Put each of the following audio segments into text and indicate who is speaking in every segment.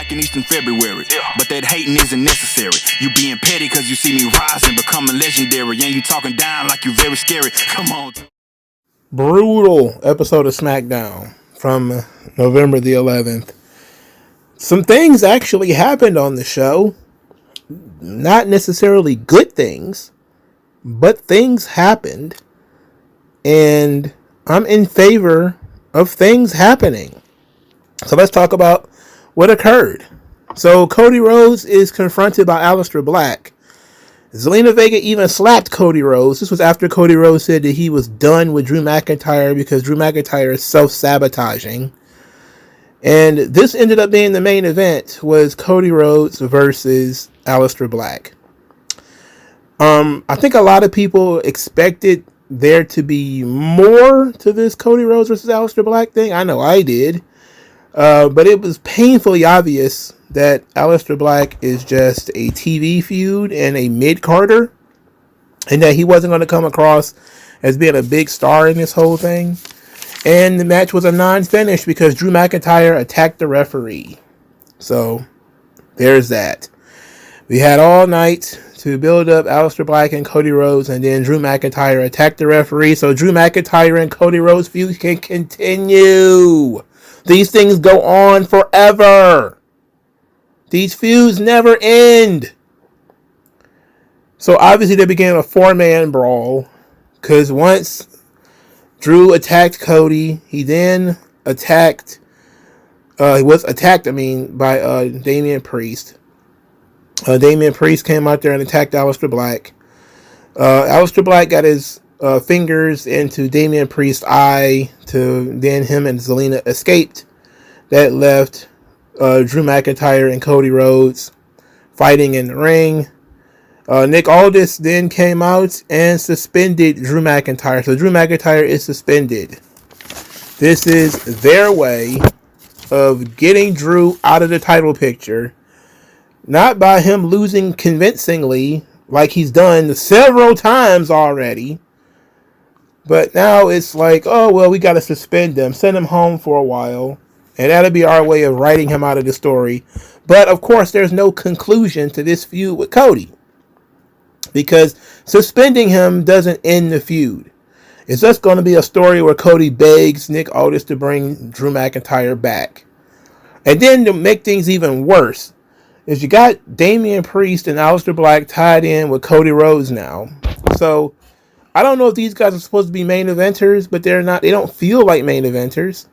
Speaker 1: like in Eastern February. But that hating isn't necessary. You being petty cause you see me rising, becoming legendary. And you talking down like you very scary. Come on.
Speaker 2: Brutal episode of Smackdown from November the 11th. Some things actually happened on the show. Not necessarily good things, but things happened. And I'm in favor of things happening. So let's talk about what occurred. So Cody Rhodes is confronted by Aleister Black. Zelina Vega even slapped Cody Rhodes. This was after Cody Rhodes said that he was done with Drew McIntyre because Drew McIntyre is self-sabotaging. And this ended up being the main event, was Cody Rhodes versus Aleister Black. I think a lot of people expected there to be more to this Cody Rhodes versus Aleister Black thing. I know I did. But it was painfully obvious that Aleister Black is just a TV feud and a mid-carder, and that he wasn't going to come across as being a big star in this whole thing. And the match was a non-finish because Drew McIntyre attacked the referee. So, there's that. We had all night to build up Aleister Black and Cody Rhodes, and then Drew McIntyre attacked the referee so Drew McIntyre and Cody Rhodes feud can continue. These things go on forever. These feuds never end. So obviously they became a 4-man brawl, because once Drew attacked Cody, he then attacked, by Damian Priest. Damian Priest came out there and attacked Aleister Black. Aleister Black got his fingers into Damian Priest's eye, to then him and Zelina escaped. That left Drew McIntyre and Cody Rhodes fighting in the ring. Nick Aldis then came out and suspended Drew McIntyre. So Drew McIntyre is suspended. This is their way of getting Drew out of the title picture. Not by him losing convincingly, like he's done several times already. But now it's like, oh, well, we got to suspend him, send him home for a while. And that'll be our way of writing him out of the story. But, of course, there's no conclusion to this feud with Cody, because suspending him doesn't end the feud. It's just going to be a story where Cody begs Nick Aldis to bring Drew McIntyre back. And then to make things even worse, is you got Damian Priest and Aleister Black tied in with Cody Rhodes now. So, I don't know if these guys are supposed to be main eventers, but they're not. They don't feel like main eventers.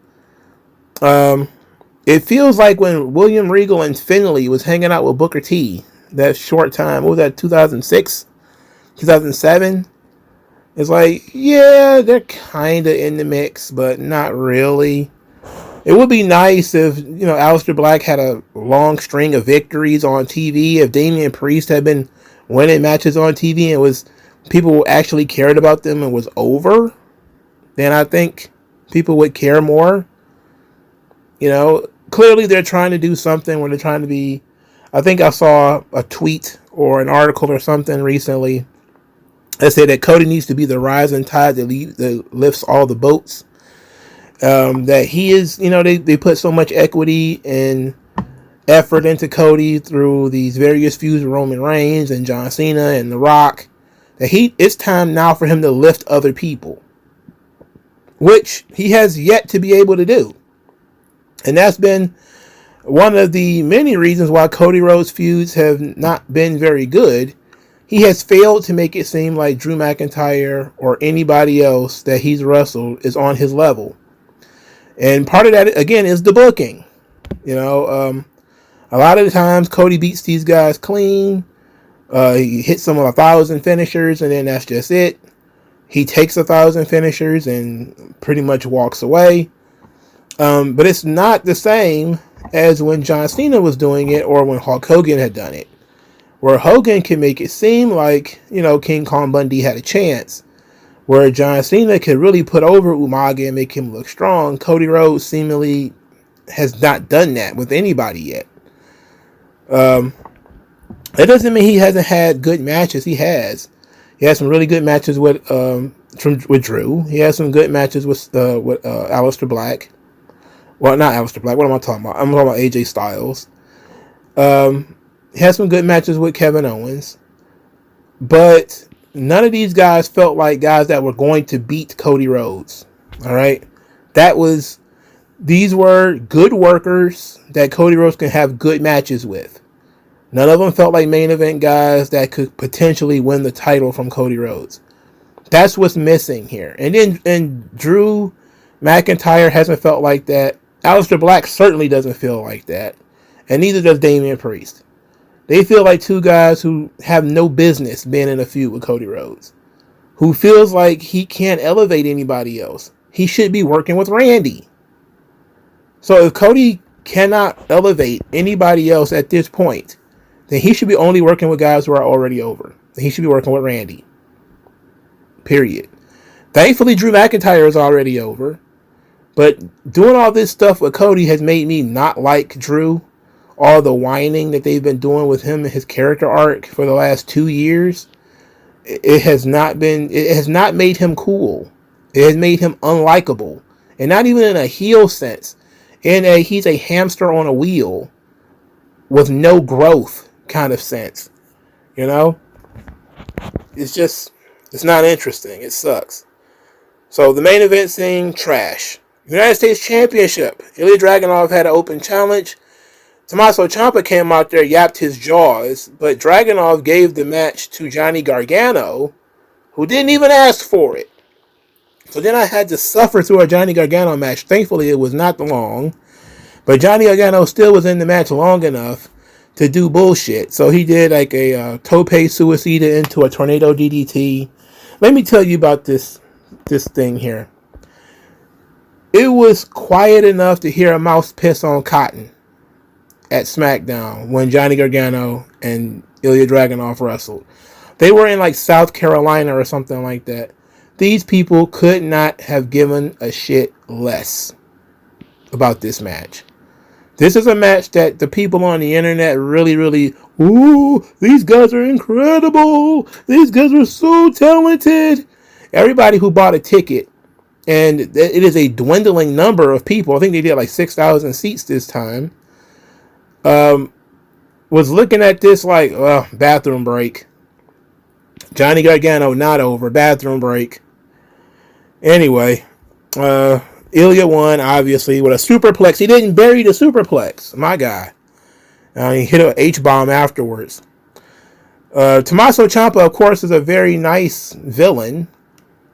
Speaker 2: It feels like when William Regal and Finlay was hanging out with Booker T that short time. What was that, 2006? 2007? It's like, yeah, they're kind of in the mix, but not really. It would be nice if, Aleister Black had a long string of victories on TV. If Damian Priest had been winning matches on TV and people actually cared about them and was over, then I think people would care more. Clearly they're trying to do something where they're trying to be. I think I saw a tweet or an article or something recently that said that Cody needs to be the rising tide that lifts all the boats. That he is, they put so much equity and effort into Cody through these various feuds with Roman Reigns and John Cena and The Rock, that it's time now for him to lift other people, which he has yet to be able to do. And that's been one of the many reasons why Cody Rhodes feuds have not been very good. He has failed to make it seem like Drew McIntyre or anybody else that he's wrestled is on his level. And part of that, again, is the booking. A lot of the times Cody beats these guys clean. He hits them with 1,000 finishers, and then that's just it. He takes 1,000 finishers and pretty much walks away. But it's not the same as when John Cena was doing it, or when Hulk Hogan had done it, where Hogan can make it seem like, King Kong Bundy had a chance, where John Cena could really put over Umaga and make him look strong. Cody Rhodes seemingly has not done that with anybody yet. That doesn't mean he hasn't had good matches. He has. He has some really good matches with Drew. He has some good matches with Aleister Black. Well, not Aleister Black. What am I talking about? I'm talking about AJ Styles. He had some good matches with Kevin Owens, but none of these guys felt like guys that were going to beat Cody Rhodes. All right, these were good workers that Cody Rhodes can have good matches with. None of them felt like main event guys that could potentially win the title from Cody Rhodes. That's what's missing here. And Drew McIntyre hasn't felt like that. Aleister Black certainly doesn't feel like that. And neither does Damian Priest. They feel like two guys who have no business being in a feud with Cody Rhodes. Who feels like he can't elevate anybody else. He should be working with Randy. So if Cody cannot elevate anybody else at this point, then he should be only working with guys who are already over. He should be working with Randy. Period. Thankfully, Drew McIntyre is already over. But doing all this stuff with Cody has made me not like Drew. All the whining that they've been doing with him and his character arc for the last 2 years. It has not made him cool. It has made him unlikable. And not even in a heel sense. He's a hamster on a wheel with no growth kind of sense. You know? It's not interesting. It sucks. So the main event scene, trash. United States Championship. Ilya Dragunov had an open challenge. Tommaso Ciampa came out there, yapped his jaws, but Dragunov gave the match to Johnny Gargano, who didn't even ask for it. So then I had to suffer through a Johnny Gargano match. Thankfully, it was not long. But Johnny Gargano still was in the match long enough to do bullshit. So he did like a tope suicida into a tornado DDT. Let me tell you about this thing here. It was quiet enough to hear a mouse piss on cotton at Smackdown when Johnny Gargano and Ilya Dragunov wrestled. They were in like South Carolina or something like that. These people could not have given a shit less about this match. This is a match that the people on the internet really, ooh, these guys are incredible. These guys are so talented. Everybody who bought a ticket, and it is a dwindling number of people, I think they did like 6,000 seats this time, was looking at this like, bathroom break. Johnny Gargano not over, bathroom break. Anyway, Ilya won, obviously, with a superplex. He didn't bury the superplex. My guy. He hit an H-bomb afterwards. Tommaso Ciampa, of course, is a very nice villain.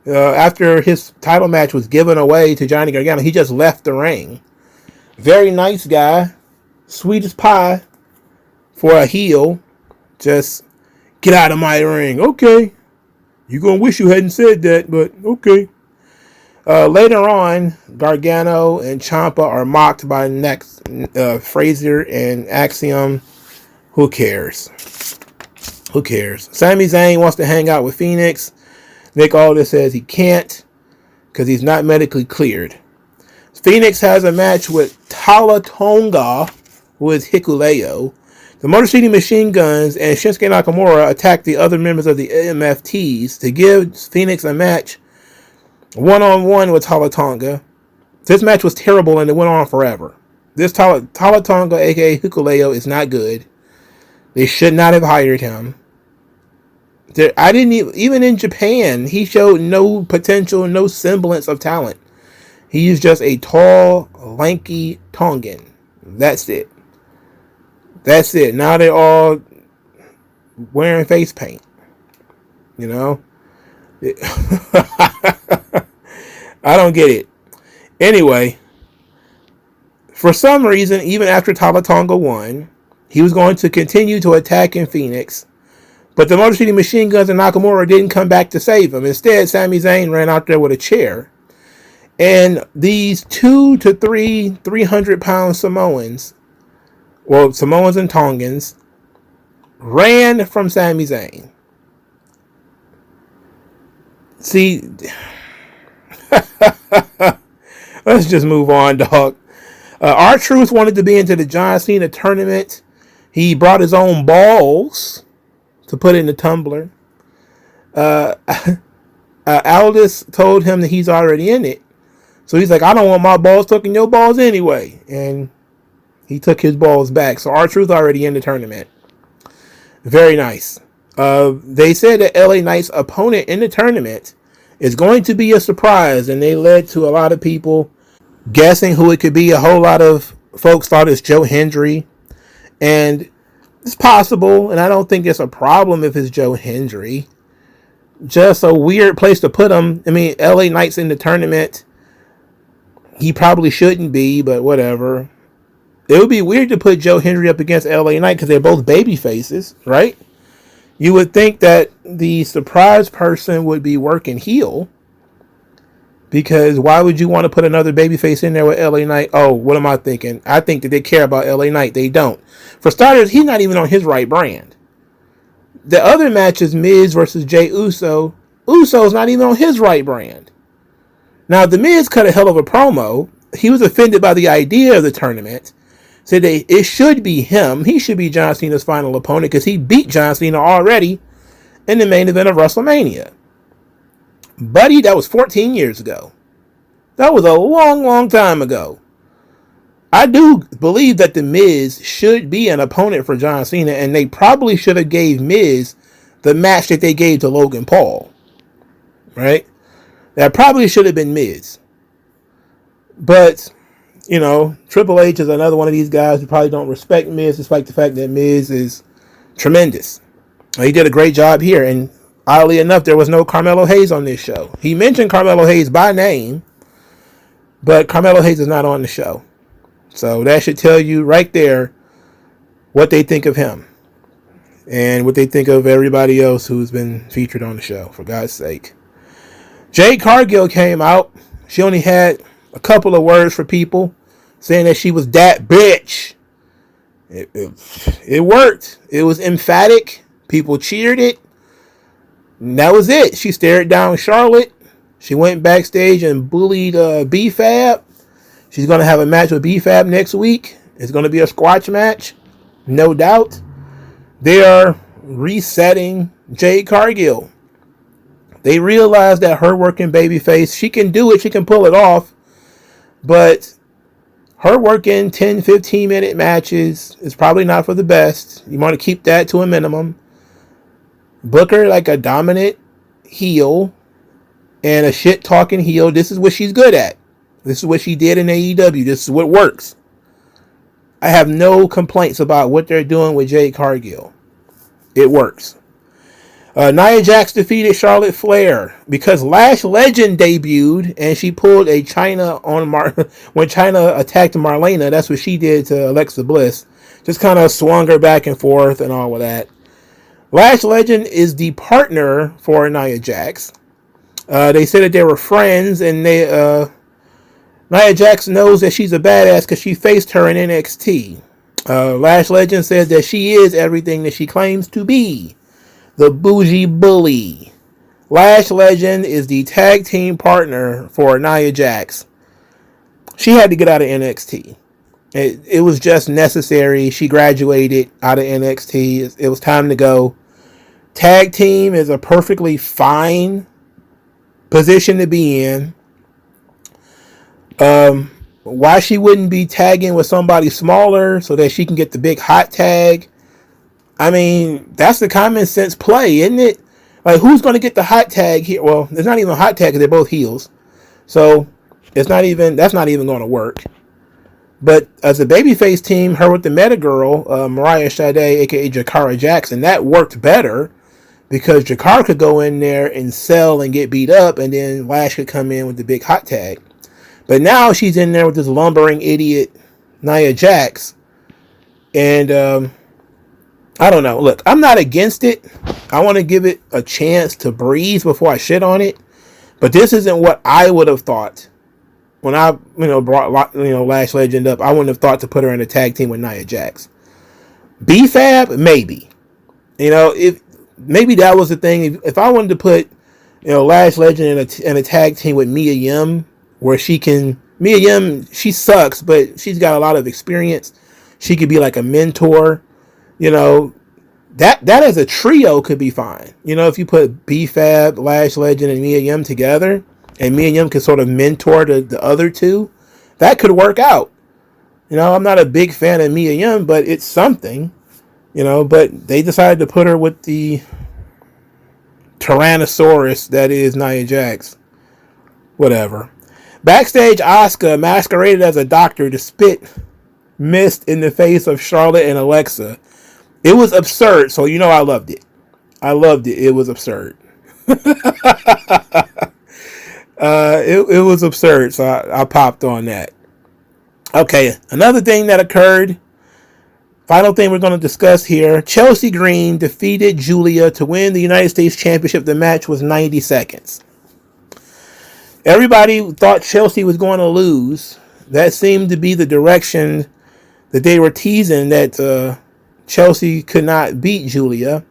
Speaker 2: After his title match was given away to Johnny Gargano, he just left the ring. Very nice guy. Sweet as pie for a heel. Just get out of my ring. Okay. You're going to wish you hadn't said that, but okay. Later on, Gargano and Ciampa are mocked by Frazier and Axiom. Who cares? Who cares? Sami Zayn wants to hang out with Phoenix. Nick Aldis says he can't because he's not medically cleared. Phoenix has a match with Tala Tonga, who is Hikuleo. The Motor City Machine Guns and Shinsuke Nakamura attack the other members of the MFTs to give Phoenix a match one-on-one with Tala Tonga. This match was terrible and it went on forever. This Tala Tonga, aka Hikuleo, is not good. They should not have hired him. I didn't even in Japan, he showed no potential, no semblance of talent. He's just a tall, lanky Tongan. That's it. That's it. Now they're all wearing face paint. You know? I don't get it. Anyway, for some reason, even after Tala Tonga won, he was going to continue to attack in Phoenix. But the Motor City Machine Guns and Nakamura didn't come back to save him. Instead, Sami Zayn ran out there with a chair. And these 2 to 300-pound Samoans, well, Samoans and Tongans, ran from Sami Zayn. See, let's just move on, dog. R-Truth wanted to be into the John Cena tournament. He brought his own balls to put in the tumbler. Aldis told him that he's already in it. So he's like, I don't want my balls stuck in your balls anyway. And He took his balls back. So R-Truth already in the tournament. Very nice. They said that LA Knight's opponent in the tournament is going to be a surprise, and they led to a lot of people guessing who it could be. A whole lot of folks thought it's Joe Hendry, and it's possible, and I don't think it's a problem if it's Joe Hendry. Just a weird place to put him. I mean, LA Knight's in the tournament. He probably shouldn't be, but whatever. It would be weird to put Joe Hendry up against LA Knight because they're both baby faces, right? You would think that the surprise person would be working heel, because why would you want to put another babyface in there with LA Knight? Oh, what am I thinking? I think that they care about LA Knight. They don't. For starters, he's not even on his right brand. The other match is Miz versus Jey Uso. Uso's not even on his right brand. Now, the Miz cut a hell of a promo. He was offended by the idea of the tournament. Said that it should be him. He should be John Cena's final opponent because he beat John Cena already in the main event of WrestleMania. Buddy, that was 14 years ago. That was a long, long time ago. I do believe that the Miz should be an opponent for John Cena, and they probably should have gave Miz the match that they gave to Logan Paul. Right? That probably should have been Miz. But, you know, Triple H is another one of these guys who probably don't respect Miz, despite the fact that Miz is tremendous. He did a great job here, and oddly enough, there was no Carmelo Hayes on this show. He mentioned Carmelo Hayes by name, but Carmelo Hayes is not on the show. So that should tell you right there what they think of him and what they think of everybody else who's been featured on the show, for God's sake. Jade Cargill came out. She only had a couple of words for people, saying that she was that bitch. It worked. It was emphatic. People cheered it. And that was it. She stared down Charlotte. She went backstage and bullied B-Fab. She's going to have a match with B-Fab next week. It's going to be a squash match, no doubt. They are resetting Jade Cargill. They realize that her working babyface, she can do it. She can pull it off. But her working 10, 15-minute matches is probably not for the best. You want to keep that to a minimum. Book her like a dominant heel and a shit-talking heel. This is what she's good at. This is what she did in AEW. This is what works. I have no complaints about what they're doing with Jade Cargill. It works. Nia Jax defeated Charlotte Flair because Lash Legend debuted and she pulled a Chyna on when Chyna attacked Marlena. That's what she did to Alexa Bliss. Just kind of swung her back and forth and all of that. Lash Legend is the partner for Nia Jax. They said that they were friends, and Nia Jax knows that she's a badass because she faced her in NXT. Lash Legend says that she is everything that she claims to be. The bougie bully. Lash Legend is the tag team partner for Nia Jax. She had to get out of NXT. It was just necessary. She graduated out of NXT. It was time to go. Tag team is a perfectly fine position to be in. Why she wouldn't be tagging with somebody smaller so that she can get the big hot tag? I mean, that's the common sense play, isn't it? Like, who's going to get the hot tag here? Well, there's not even a hot tag because they're both heels. So, that's not even going to work. But as a babyface team, her with the Meta Girl, Mariah Sade, aka Jakara Jackson, that worked better because Jakara could go in there and sell and get beat up, and then Lash could come in with the big hot tag. But now she's in there with this lumbering idiot Nia Jax. And I don't know. Look, I'm not against it. I want to give it a chance to breathe before I shit on it. But this isn't what I would have thought when I, brought Lash Legend up. I wouldn't have thought to put her in a tag team with Nia Jax. B-Fab, maybe. If maybe that was the thing. If I wanted to put, Lash Legend in a tag team with Mia Yim, where Mia Yim, she sucks, but she's got a lot of experience. She could be like a mentor. That as a trio could be fine. If you put B-Fab, Lash Legend, and Mia Yim together, and Mia Yim could sort of mentor the other two, that could work out. I'm not a big fan of Mia Yim, but it's something. But they decided to put her with the Tyrannosaurus that is Nia Jax. Whatever. Backstage, Asuka masqueraded as a doctor to spit mist in the face of Charlotte and Alexa. It was absurd, so I loved it. I loved it. It was absurd. It was absurd, so I popped on that. Okay, another thing that occurred. Final thing we're going to discuss here. Chelsea Green defeated Julia to win the United States Championship. The match was 90 seconds. Everybody thought Chelsea was going to lose. That seemed to be the direction that they were teasing, that Chelsea could not beat Julia.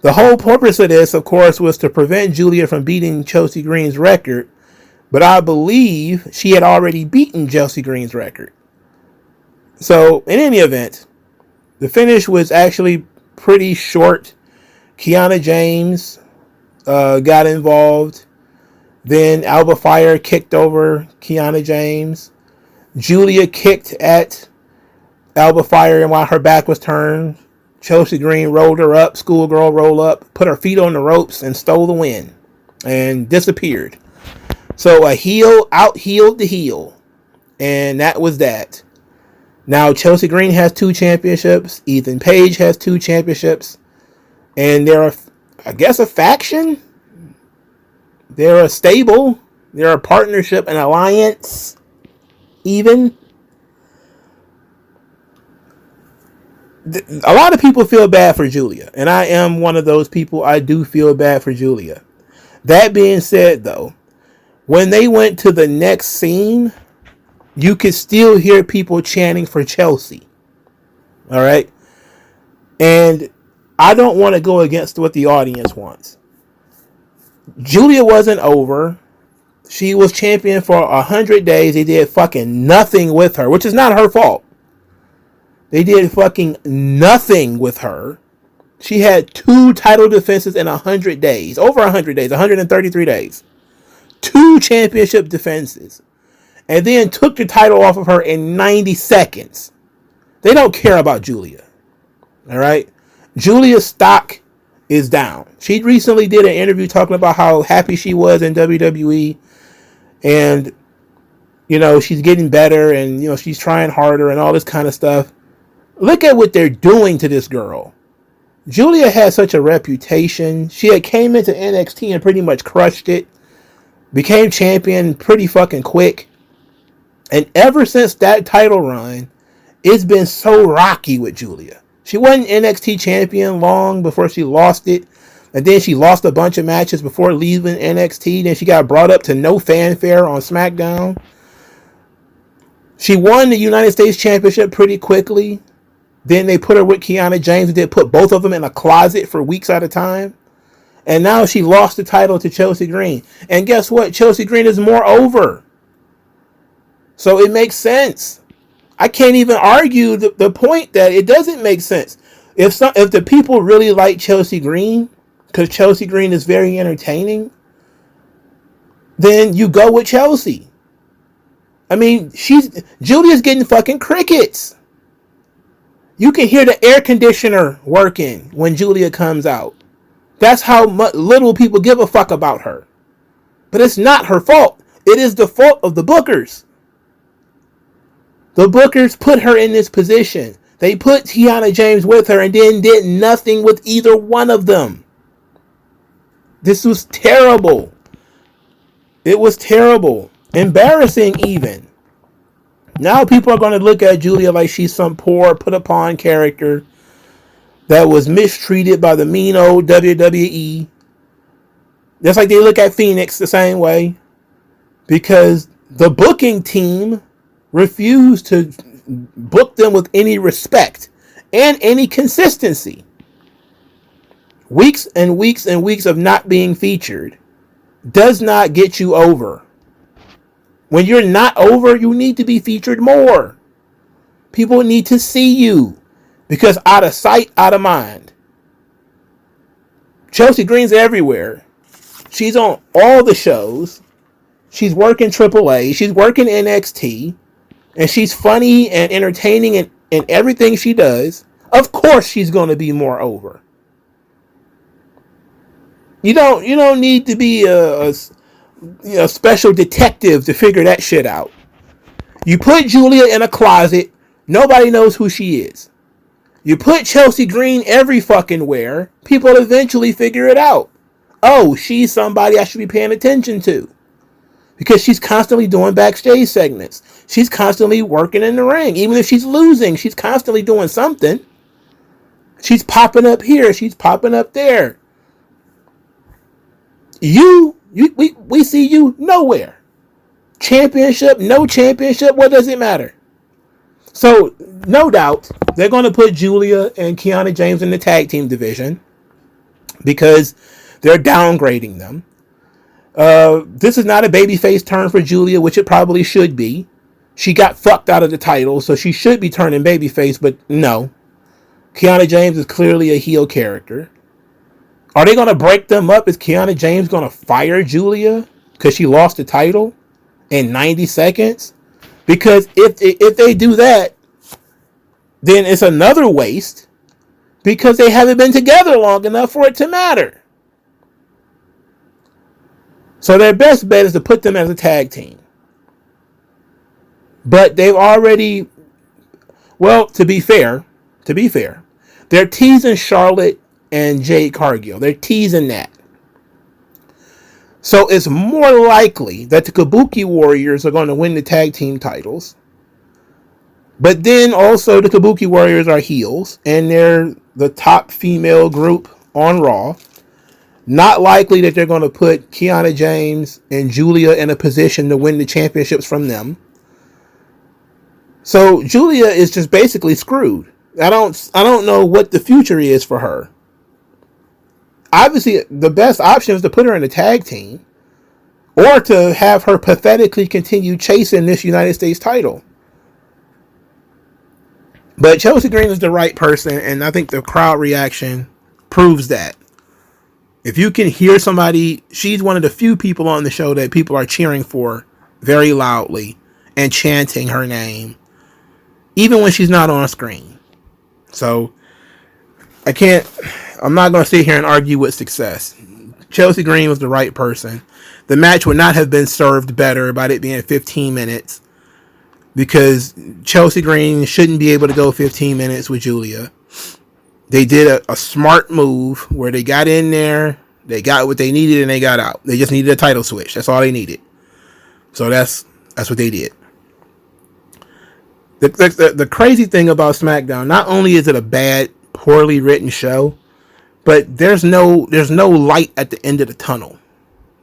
Speaker 2: The whole purpose of this, of course, was to prevent Julia from beating Chelsea Green's record. But I believe she had already beaten Chelsea Green's record. So, in any event, the finish was actually pretty short. Kiana James got involved. Then Alba Fire kicked over Kiana James. Julia kicked at Alba Fire, and while her back was turned, Chelsea Green rolled her up, schoolgirl roll up, put her feet on the ropes, and stole the win. And disappeared. So a heel out-heeled the heel. And that was that. Now, Chelsea Green has 2 championships. Ethan Page has 2 championships. And they're, I guess, a faction. They're a stable. They're a partnership, an alliance, even. A lot of people feel bad for Julia. And I am one of those people. I do feel bad for Julia. That being said, though, when they went to the next scene, you could still hear people chanting for Chelsea. All right? And I don't want to go against what the audience wants. Julia wasn't over. She was champion for 100 days. They did fucking nothing with her, which is not her fault. They did fucking nothing with her. She had 2 title defenses in 100 days. Over 100 days. 133 days. 2 championship defenses. And then took the title off of her in 90 seconds. They don't care about Julia. All right? Julia's stock is down. She recently did an interview talking about how happy she was in WWE. And, she's getting better. And, she's trying harder and all this kind of stuff. Look at what they're doing to this girl. Julia had such a reputation. She had came into NXT and pretty much crushed it. Became champion pretty fucking quick. And ever since that title run, it's been so rocky with Julia. She wasn't NXT champion long before she lost it. And then she lost a bunch of matches before leaving NXT. Then she got brought up to no fanfare on Smackdown. She won the United States Championship pretty quickly. Then they put her with Kiana James. They put both of them in a closet for weeks at a time. And now she lost the title to Chelsea Green. And guess what? Chelsea Green is more over. So it makes sense. I can't even argue the point that it doesn't make sense. If the people really like Chelsea Green, because Chelsea Green is very entertaining, then you go with Chelsea. I mean, Julia's getting fucking crickets. You can hear the air conditioner working when Julia comes out. That's how little people give a fuck about her. But it's not her fault. It is the fault of the bookers. The bookers put her in this position. They put Kiana James with her and then did nothing with either one of them. This was terrible. It was terrible. Embarrassing even. Now people are going to look at Julia like she's some poor, put upon character that was mistreated by the mean old WWE. Just like they look at Phoenix the same way. Because the booking team refused to book them with any respect and any consistency. Weeks and weeks and weeks of not being featured does not get you over. When you're not over, you need to be featured more. People need to see you. Because out of sight, out of mind. Chelsea Green's everywhere. She's on all the shows. She's working AAA. She's working NXT. and she's funny and entertaining in everything she does, of course she's going to be more over. You don't need to be a special detective to figure that shit out. You put Julia in a closet, nobody knows who she is. You put Chelsea Green every fucking where, people eventually figure it out. Oh, she's somebody I should be paying attention to. Because she's constantly doing backstage segments. She's constantly working in the ring. Even if she's losing, she's constantly doing something. She's popping up here, she's popping up there. We see you nowhere. Championship, no championship, what does it matter? So, no doubt, they're going to put Julia and Kiana James in the tag team division because they're downgrading them. This is not a babyface turn for Julia, which it probably should be. She got fucked out of the title, so she should be turning babyface, but no. Kiana James is clearly a heel character. Are they going to break them up? Is Kiana James going to fire Julia because she lost the title in 90 seconds? Because if they do that, then it's another waste because they haven't been together long enough for it to matter. So their best bet is to put them as a tag team. But they've already, well, to be fair, they're teasing Charlotte and Jade Cargill. They're teasing that. So it's more likely that the Kabuki Warriors are going to win the tag team titles. But then also the Kabuki Warriors are heels, and they're the top female group on Raw. Not likely that they're going to put Kiana James and Julia in a position to win the championships from them. So Julia is just basically screwed. I don't know what the future is for her. Obviously, the best option is to put her in a tag team or to have her pathetically continue chasing this United States title. But Chelsea Green is the right person, and I think the crowd reaction proves that. If you can hear somebody, she's one of the few people on the show that people are cheering for very loudly and chanting her name, even when she's not on screen. So, I'm not going to sit here and argue with success. Chelsea Green was the right person. The match would not have been served better by it being 15 minutes because Chelsea Green shouldn't be able to go 15 minutes with Julia. They did a smart move where they got in there, they got what they needed, and they got out. They just needed a title switch. That's all they needed. So that's what they did. The crazy thing about SmackDown, not only is it a bad, poorly written show, but there's no light at the end of the tunnel.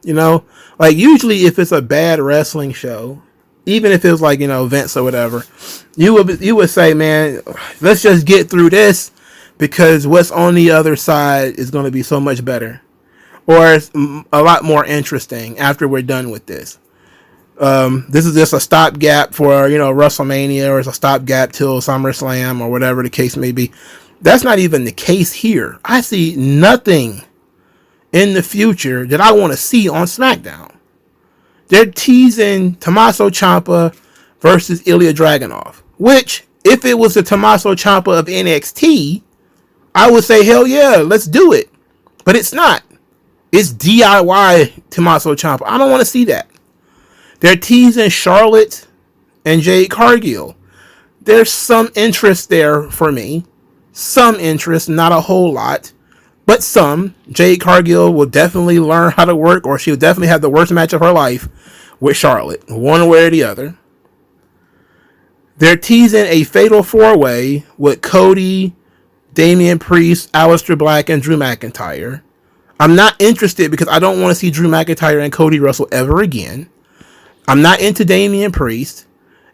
Speaker 2: You know, like usually if it's a bad wrestling show, even if it was like, Vince or whatever, you would say, man, let's just get through this because what's on the other side is going to be so much better, or it's a lot more interesting after we're done with this. This is just a stopgap for WrestleMania, or it's a stopgap till SummerSlam or whatever the case may be. That's not even the case here. I see nothing in the future that I want to see on SmackDown. They're teasing Tommaso Ciampa versus Ilya Dragunov, which, if it was the Tommaso Ciampa of NXT, I would say, hell yeah, let's do it. But it's not. It's DIY Tommaso Ciampa. I don't want to see that. They're teasing Charlotte and Jade Cargill. There's some interest there for me. Some interest, not a whole lot, but some. Jade Cargill will definitely learn how to work, or she'll definitely have the worst match of her life with Charlotte, one way or the other. They're teasing a fatal four-way with Cody, Damian Priest, Aleister Black, and Drew McIntyre. I'm not interested because I don't want to see Drew McIntyre and Cody wrestle ever again. I'm not into Damian Priest,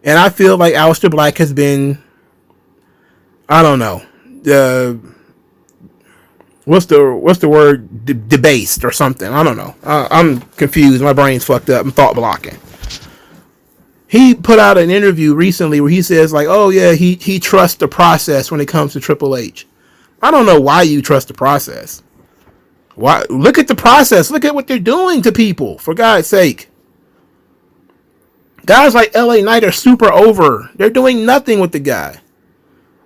Speaker 2: and I feel like Aleister Black has been, I don't know, what's the word, debased or something. I don't know. I'm confused. My brain's fucked up. I'm thought blocking. He put out an interview recently where he says like, oh yeah, he trusts the process when it comes to Triple H. I don't know why you trust the process. Why? Look at the process. Look at what they're doing to people, for God's sake. Guys like LA Knight are super over. They're doing nothing with the guy.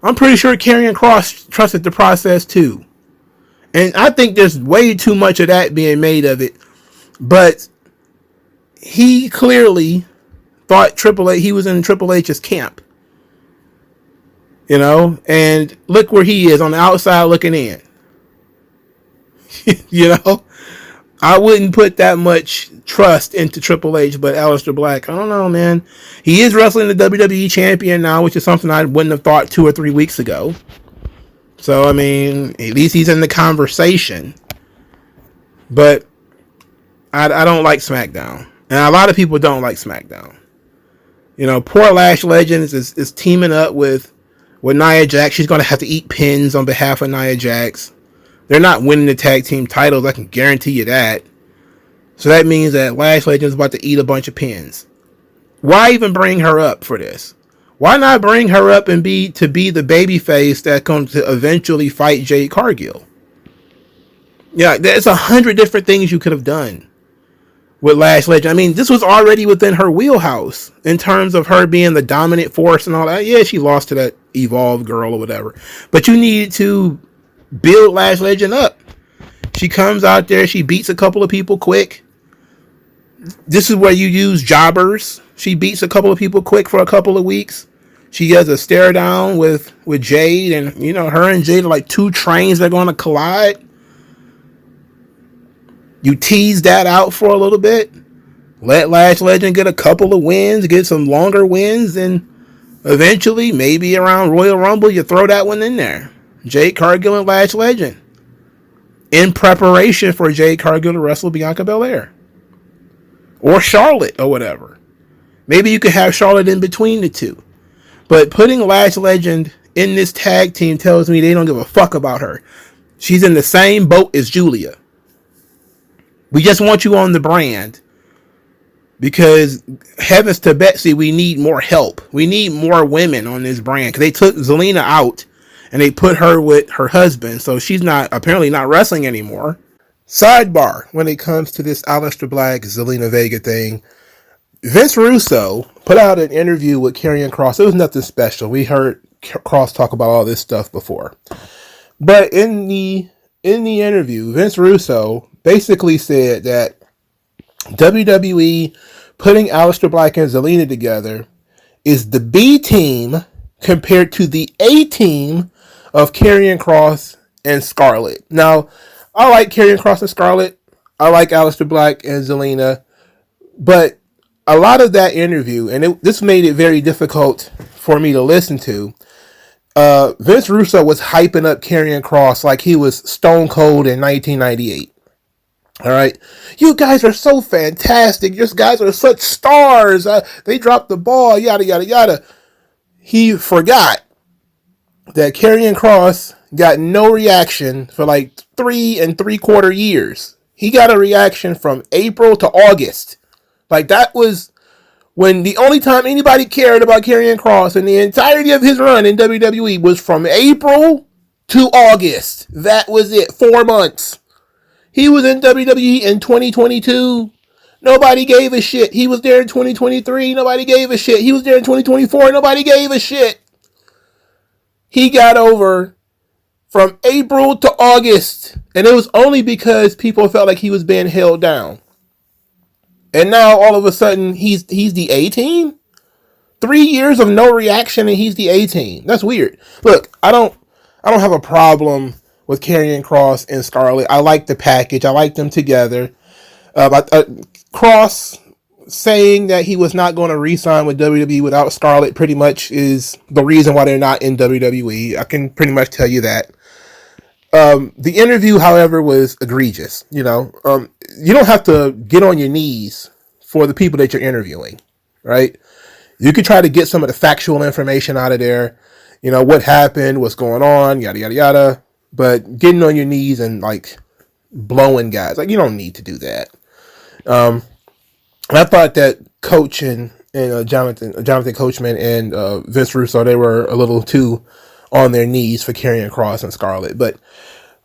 Speaker 2: I'm pretty sure Karrion Kross trusted the process too. And I think there's way too much of that being made of it. But he clearly thought Triple H, he was in Triple H's camp. You know? And look where he is on the outside looking in. You know? I wouldn't put that much trust into Triple H, but Aleister Black, I don't know, man. He is wrestling the WWE champion now, which is something I wouldn't have thought 2 or 3 weeks ago. So, I mean, at least he's in the conversation. But I don't like SmackDown. And a lot of people don't like SmackDown. You know, poor Lash Legends is teaming up with Nia Jax. She's going to have to eat pins on behalf of Nia Jax. They're not winning the tag team titles, I can guarantee you that. So that means that Lash Legends is about to eat a bunch of pins. Why even bring her up for this? Why not bring her up and be the babyface that's going to eventually fight Jade Cargill? Yeah, there's 100 different things you could have done with Lash Legend. I mean, this was already within her wheelhouse in terms of her being the dominant force and all that. Yeah, she lost to that Evolve girl or whatever. But you needed to build Lash Legend up. She comes out there, she beats a couple of people quick. This is where you use jobbers. She beats a couple of people quick for a couple of weeks. She has a stare down with Jade, and you know, her and Jade are like two trains that are going to collide. You tease that out for a little bit. Let Lash Legend get a couple of wins, get some longer wins, and eventually, maybe around Royal Rumble, you throw that one in there. Jade Cargill and Lash Legend. In preparation for Jade Cargill to wrestle Bianca Belair. Or Charlotte, or whatever. Maybe you could have Charlotte in between the two. But putting Lash Legend in this tag team tells me they don't give a fuck about her. She's in the same boat as Julia. We just want you on the brand. Because, heavens to Betsy, we need more help. We need more women on this brand. Because they took Zelina out. And they put her with her husband. So she's apparently not wrestling anymore. Sidebar, when it comes to this Aleister Black, Zelina Vega thing. Vince Russo put out an interview with Karrion Kross. It was nothing special. We heard Kross talk about all this stuff before. But in the interview, Vince Russo basically said that WWE putting Aleister Black and Zelina together is the B team compared to the A team of Karrion Kross and Scarlett. Now, I like Karrion Kross and Scarlett. I like Aleister Black and Zelina. But a lot of that interview, and this made it very difficult for me to listen to, Vince Russo was hyping up Karrion Kross like he was Stone Cold in 1998. All right. You guys are so fantastic. You guys are such stars. They dropped the ball, yada, yada, yada. He forgot that Karrion Kross got no reaction for like 3 3/4 years. He got a reaction from April to August. Like, that was when the only time anybody cared about Karrion Kross in the entirety of his run in WWE was from April to August. That was it. 4 months. He was in WWE in 2022. Nobody gave a shit. He was there in 2023. Nobody gave a shit. He was there in 2024. Nobody gave a shit. He got over from April to August. And it was only because people felt like he was being held down. And now all of a sudden he's the A team? 3 years of no reaction and he's the A team. That's weird. Look, I don't have a problem with Karrion Kross and Scarlett. I like the package. I like them together. Kross saying that he was not going to re-sign with WWE without Scarlett pretty much is the reason why they're not in WWE. I can pretty much tell you that. The interview, however, was egregious. You know, you don't have to get on your knees for the people that you're interviewing, right? You could try to get some of the factual information out of there. You know, what happened, what's going on, yada, yada, yada. But getting on your knees and, like, blowing guys, like, you don't need to do that. I thought that Coach and Jonathan Coachman and Vince Russo, they were a little too on their knees for Karrion Kross and Scarlett. But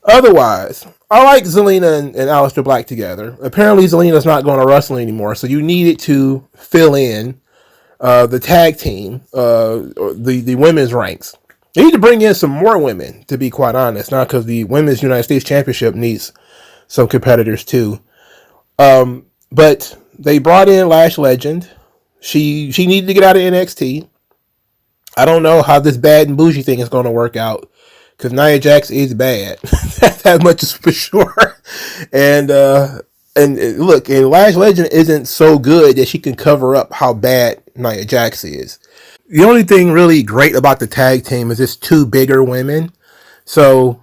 Speaker 2: otherwise, I like Zelina and Aleister Black together. Apparently, Zelina's not going to wrestle anymore, so you needed to fill in the tag team, the women's ranks. They need to bring in some more women, to be quite honest, not because the Women's United States Championship needs some competitors too. But they brought in Lash Legend. She needed to get out of NXT. I don't know how this bad and bougie thing is going to work out, because Nia Jax is bad. That much is for sure. And look, and Lash Legend isn't so good that she can cover up how bad Nia Jax is. The only thing really great about the tag team is it's two bigger women. So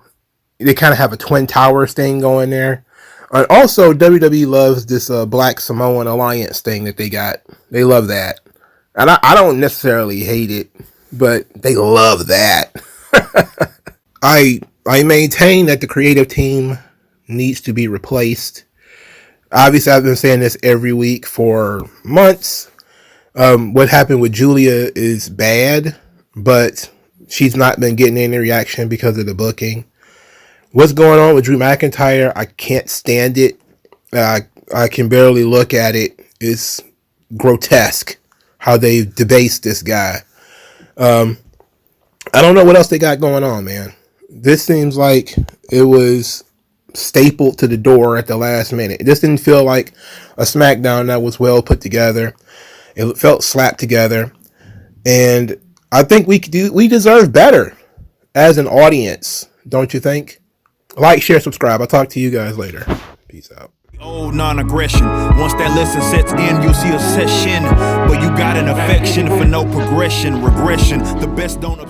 Speaker 2: they kind of have a Twin Towers thing going there. And also, WWE loves this Black Samoan Alliance thing that they got. They love that. And I don't necessarily hate it, but they love that. I maintain that the creative team needs to be replaced. Obviously, I've been saying this every week for months. What happened with Julia is bad, but she's not been getting any reaction because of the booking. What's going on with Drew McIntyre? I can't stand it. I can barely look at it. It's grotesque how they debased this guy. I don't know what else they got going on, man. This seems like it was stapled to the door at the last minute. This didn't feel like a SmackDown that was well put together. It felt slapped together, and I think we deserve better as an audience, don't you think? Like, share, subscribe. I'll talk to you guys later. Peace out.
Speaker 1: Old non-aggression. Once that lesson sets in, you'll see a session, but you got an affection for no progression, regression. The best don't.